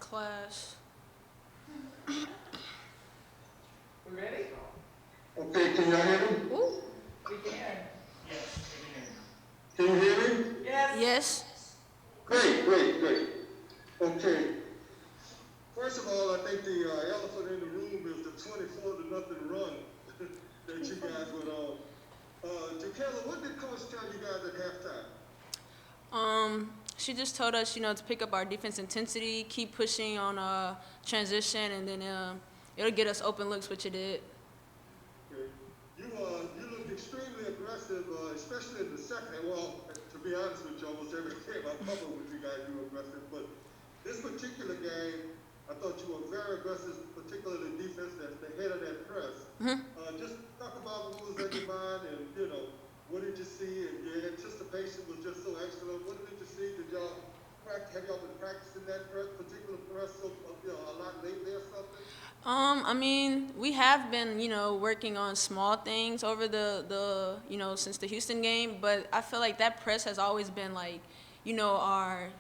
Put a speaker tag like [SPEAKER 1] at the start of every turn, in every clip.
[SPEAKER 1] class.
[SPEAKER 2] We ready?
[SPEAKER 3] Okay, can y'all hear me?
[SPEAKER 1] Ooh.
[SPEAKER 2] We can.
[SPEAKER 3] Can you hear me?
[SPEAKER 2] Yes.
[SPEAKER 1] Yes.
[SPEAKER 3] Great. Okay. First of all, I think the elephant in the room is the 24-0 run that you guys went on. Jacqueline, what did Coach tell you guys at halftime?
[SPEAKER 1] She just told us, to pick up our defense intensity, keep pushing on transition, and then it'll get us open looks, which it did.
[SPEAKER 3] Okay. You looked extremely aggressive, especially in the second. Well, to be honest with you, almost every game I covered with you guys, you were aggressive. But this particular game, I thought you were very aggressive, particularly defense at the head of that press. Just talk about what was in your mind, and what did you see? And your anticipation was just so excellent. What did you see? Have y'all been practicing that particular press a lot lately or something?
[SPEAKER 1] We have been, working on small things over the since the Houston game, but I feel like that press has always been like, our,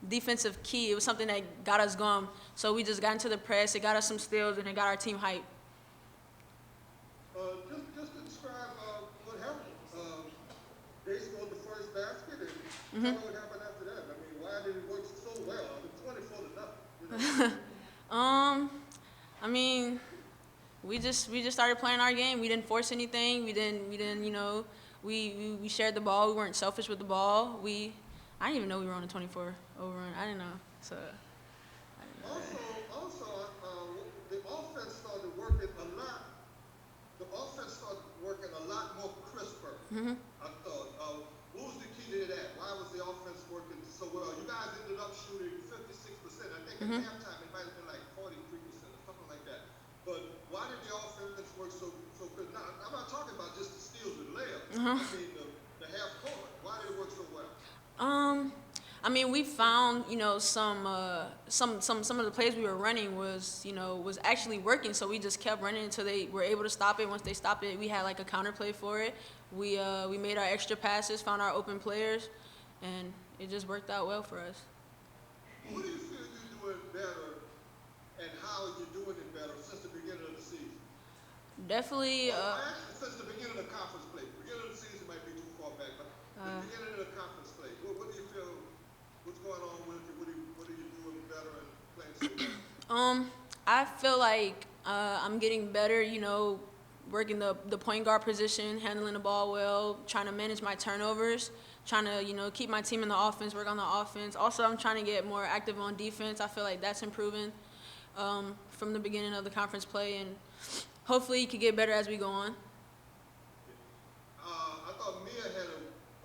[SPEAKER 1] defensive key. It was something that got us going. So we just got into the press. It got us some steals, and it got our team hyped.
[SPEAKER 3] Just to describe what happened. They scored the first basket, and tell me what happened after that. I mean, why did it work so well? I mean, 24-0.
[SPEAKER 1] We just started playing our game. We didn't force anything. We didn't, we shared the ball. We weren't selfish with the ball. I didn't even know we were on a 24 overrun. I didn't know. So.
[SPEAKER 3] Also, the offense started working a lot. The offense started working a lot more crisper. I thought. What was the key to that? Why was the offense working so well? You guys ended up shooting 56%. I think at halftime it might have been like 43% or something like that. But why did the offense work so good? Now, I'm not talking about just the steals and layups. I mean the half court. Why did it work so well?
[SPEAKER 1] We found, some of the plays we were running was actually working. So we just kept running until they were able to stop it. Once they stopped it, we had like a counter play for it. We made our extra passes, found our open players, and it just worked out well for us.
[SPEAKER 3] What do you feel you're doing better, and how are you doing it better since the beginning of the season?
[SPEAKER 1] Definitely.
[SPEAKER 3] Actually, since the beginning of the conference play. Beginning of the season might be too far back, but the beginning of the conference play. What do you feel? What's going on with you? What are you doing better and playing so well?
[SPEAKER 1] I feel like I'm getting better. Working the point guard position, handling the ball well, trying to manage my turnovers, trying to keep my team in the offense, work on the offense. Also, I'm trying to get more active on defense. I feel like that's improving from the beginning of the conference play, and hopefully it could get better as we go on.
[SPEAKER 3] I thought Mia had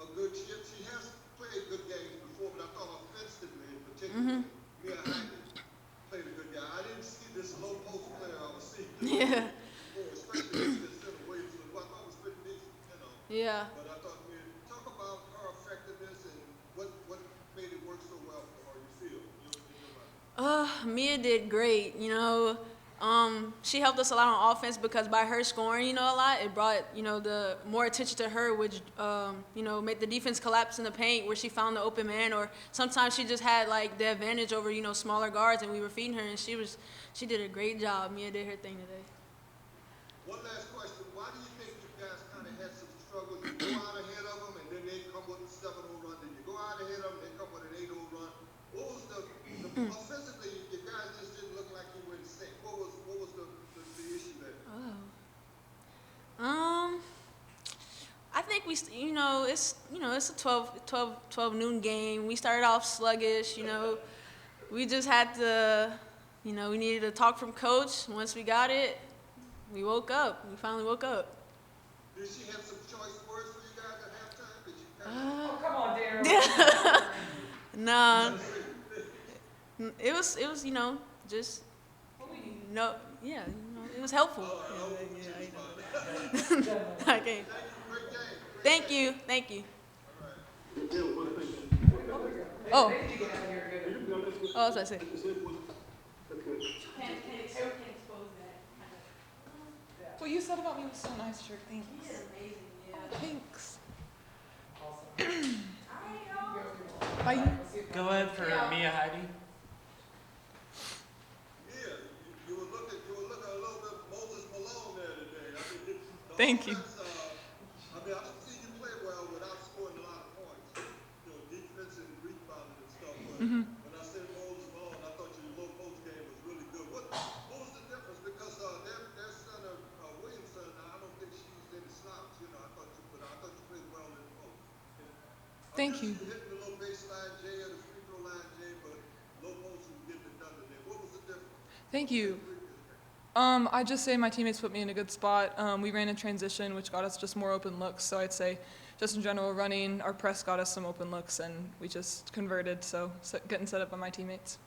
[SPEAKER 3] a good chip. She has played good games before, but I thought offensively in particular, Mia Heine played a good game. I didn't see this low post player I was seeing before, especially this center Williams, who I thought was pretty decent,
[SPEAKER 1] Yeah.
[SPEAKER 3] But I thought, talk about her effectiveness and what made it work so well for her, you feel, in your mind?
[SPEAKER 1] Mia did great. She helped us a lot on offense because by her scoring, a lot, it brought, the more attention to her, which, made the defense collapse in the paint where she found the open man, or sometimes she just had like the advantage over, smaller guards, and we were feeding her, and she did a great job. Mia did her thing today.
[SPEAKER 3] One last question. Why do you think you guys kind of had some struggles? You go out ahead of them, and then they come with a 7-0 run. Then you go out ahead of them, they come with an 8-0 run. What was the offensively, you guys just didn't look like you were in sync. What was the issue there?
[SPEAKER 1] I think it's a 12 noon game. We started off sluggish, We just had to, we needed a talk from coach. Once we got it, we woke up. We finally woke up.
[SPEAKER 3] Did she have some choice words for you guys at halftime? Did you kind of...
[SPEAKER 2] Oh, come on, Daryl.
[SPEAKER 1] Nah. It was, just, it was helpful. Okay. Thank you. Oh. Oh, that's what I said.
[SPEAKER 4] What you said about me was so nice, sure. Thanks.
[SPEAKER 1] He's amazing, yeah.
[SPEAKER 4] Thanks.
[SPEAKER 2] Awesome.
[SPEAKER 4] Bye.
[SPEAKER 5] Go ahead for Mia Heidi.
[SPEAKER 4] Thank you.
[SPEAKER 3] I mean, I've seen you play well without scoring a lot of points. You know, defense and rebounding and stuff. But when I said Moses Malone, I thought your low post game was really good. What was the difference? Because their center, Williamson, I don't think she used any slops. You know, I thought you played well in the post.
[SPEAKER 4] Thank you.
[SPEAKER 3] You hitting the low baseline J or the free throw line J, but low post you getting it done today. What was the difference?
[SPEAKER 4] Thank you. I'd just say my teammates put me in a good spot. We ran in transition, which got us just more open looks. So I'd say just in general running, our press got us some open looks, and we just converted. So getting set up by my teammates.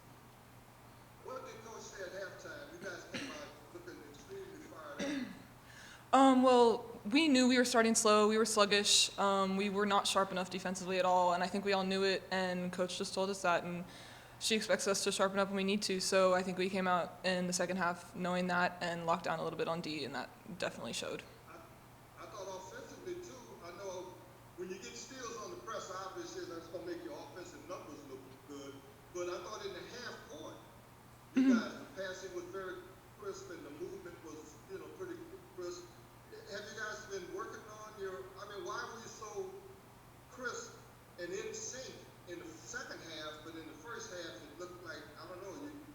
[SPEAKER 3] What did Coach say at halftime? You guys came out looking extremely fired up.
[SPEAKER 4] Well, we knew we were starting slow. We were sluggish. We were not sharp enough defensively at all, and I think we all knew it, and Coach just told us that. And she expects us to sharpen up when we need to, so I think we came out in the second half knowing that and locked down a little bit on D, and that definitely showed.
[SPEAKER 3] I thought offensively too. I know when you get steals on the press, obviously that's going to make your offensive numbers look good. But I thought in the half court, you guys, the passing was very crisp and the movement was, pretty crisp. Have you guys been working on why were you so crisp and in sync in the second half, but in the first half it looked like, I don't know,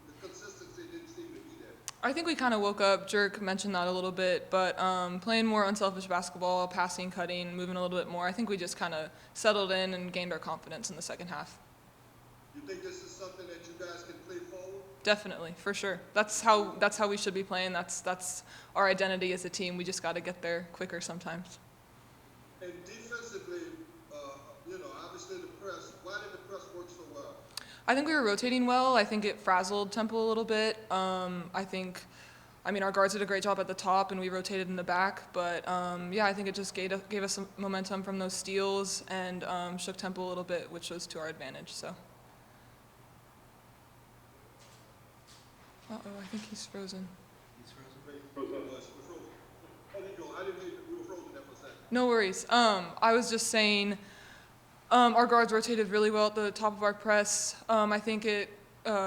[SPEAKER 3] the consistency didn't seem to be there?
[SPEAKER 4] I think we kind of woke up. Jerk mentioned that a little bit, but playing more unselfish basketball, passing, cutting, moving a little bit more, I think we just kind of settled in and gained our confidence in the second half.
[SPEAKER 3] You think this is something that you guys can play forward?
[SPEAKER 4] Definitely, for sure. That's how we should be playing. That's our identity as a team. We just got to get there quicker sometimes.
[SPEAKER 3] And defensively, obviously the press, why did the press work so well?
[SPEAKER 4] I think we were rotating well. I think it frazzled Temple a little bit. Our guards did a great job at the top, and we rotated in the back. But, I think it just gave us some momentum from those steals and shook Temple a little bit, which was to our advantage. So. Uh-oh, I think he's frozen.
[SPEAKER 3] We're frozen. I didn't hear you. We were frozen there for a second.
[SPEAKER 4] No worries. I was just saying our guards rotated really well at the top of our press. I think it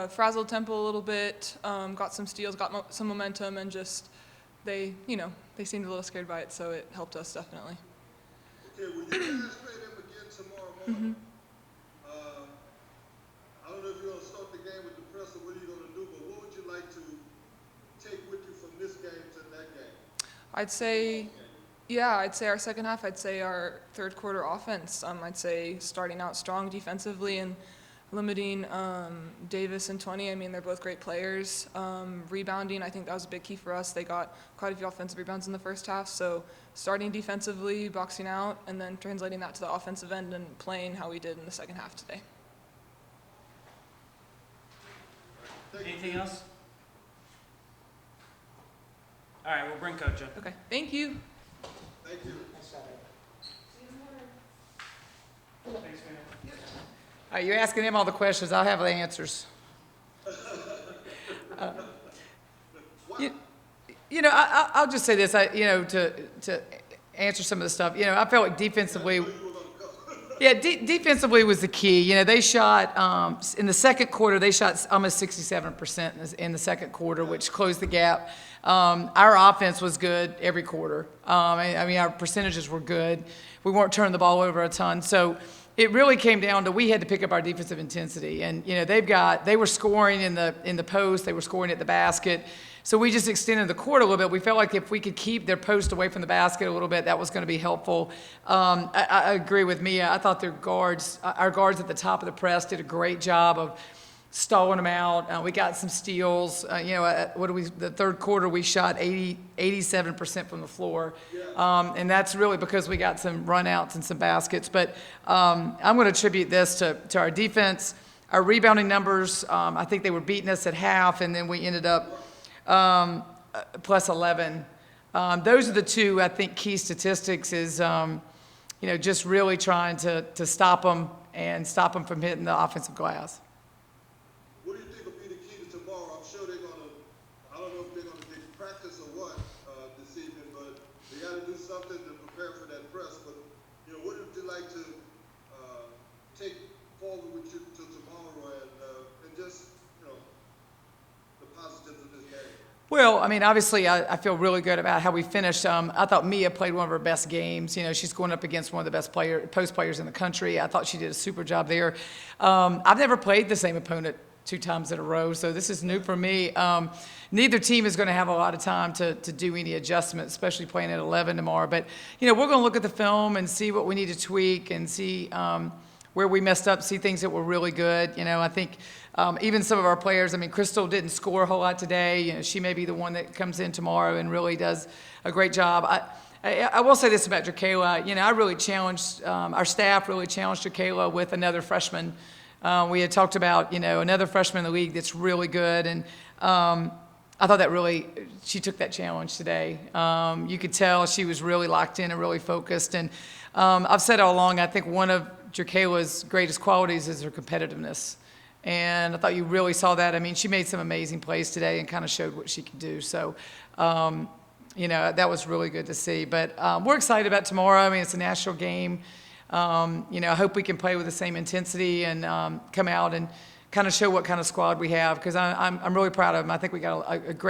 [SPEAKER 4] frazzled Temple a little bit, got some steals, got some momentum, and just they seemed a little scared by it, so it helped us definitely.
[SPEAKER 3] Okay, well, you guys play them again tomorrow morning. I don't know if you're going to start the game with the press or what are you going to do, but what would you like to take with you from this game to that game?
[SPEAKER 4] I'd say our second half. I'd say our third quarter offense. I'd say starting out strong defensively and limiting Davis and 20. They're both great players. Rebounding, I think that was a big key for us. They got quite a few offensive rebounds in the first half. So starting defensively, boxing out, and then translating that to the offensive end and playing how we did in the second half today.
[SPEAKER 5] Anything else? All right, we'll bring Coach in.
[SPEAKER 4] Okay, thank you.
[SPEAKER 3] Thank you.
[SPEAKER 5] Thanks, man.
[SPEAKER 6] All right, you're asking them all the questions. I'll have the answers. I'll just say this. To answer some of the stuff. I felt like defensively. Yeah, defensively was the key. They shot in the second quarter. They shot almost 67% in the second quarter, which closed the gap. Our offense was good every quarter. Our percentages were good. We weren't turning the ball over a ton. So it really came down to we had to pick up our defensive intensity. And they were scoring in the post. They were scoring at the basket. So we just extended the court a little bit. We felt like if we could keep their post away from the basket a little bit, that was going to be helpful. I agree with Mia. I thought our guards at the top of the press did a great job of stalling them out. We got some steals. The third quarter we shot 87% from the floor. And that's really because we got some runouts and some baskets. But I'm going to attribute this to our defense. Our rebounding numbers, I think they were beating us at half, and then we ended up plus 11. Those are the two, I think, key statistics is, just really trying to stop them and stop them from hitting the offensive glass.
[SPEAKER 3] What do you think will be the key to tomorrow? I'm sure they're going to, I don't know if they're going to take practice or what this evening, but they got to do something to prepare for that press. But, what would you like to take forward with you to tomorrow and just, the positives of this game?
[SPEAKER 6] Well, I mean, obviously, I feel really good about how we finished. I thought Mia played one of her best games. You know, she's going up against one of the best post players in the country. I thought she did a super job there. I've never played the same opponent 2 times in a row, so this is new for me. Neither team is going to have a lot of time to do any adjustments, especially playing at 11 tomorrow. But, you know, we're going to look at the film and see what we need to tweak and see where we messed up, see things that were really good. You know, I think even some of our players, I mean, Crystal didn't score a whole lot today. You know, she may be the one that comes in tomorrow and really does a great job. I will say this about Jacayla. You know, I really challenged, our staff really challenged Jacayla with another freshman. We had talked about, you know, another freshman in the league that's really good. And I thought that really, she took that challenge today. You could tell she was really locked in and really focused. And I've said all along, I think one of Jacayla's greatest qualities is her competitiveness. And I thought you really saw that. I mean, she made some amazing plays today and kind of showed what she could do. So, you know, that was really good to see. But we're excited about tomorrow. I mean, it's a national game. You know, I hope we can play with the same intensity and come out and kind of show what kind of squad we have, because I'm really proud of them. I think we got a great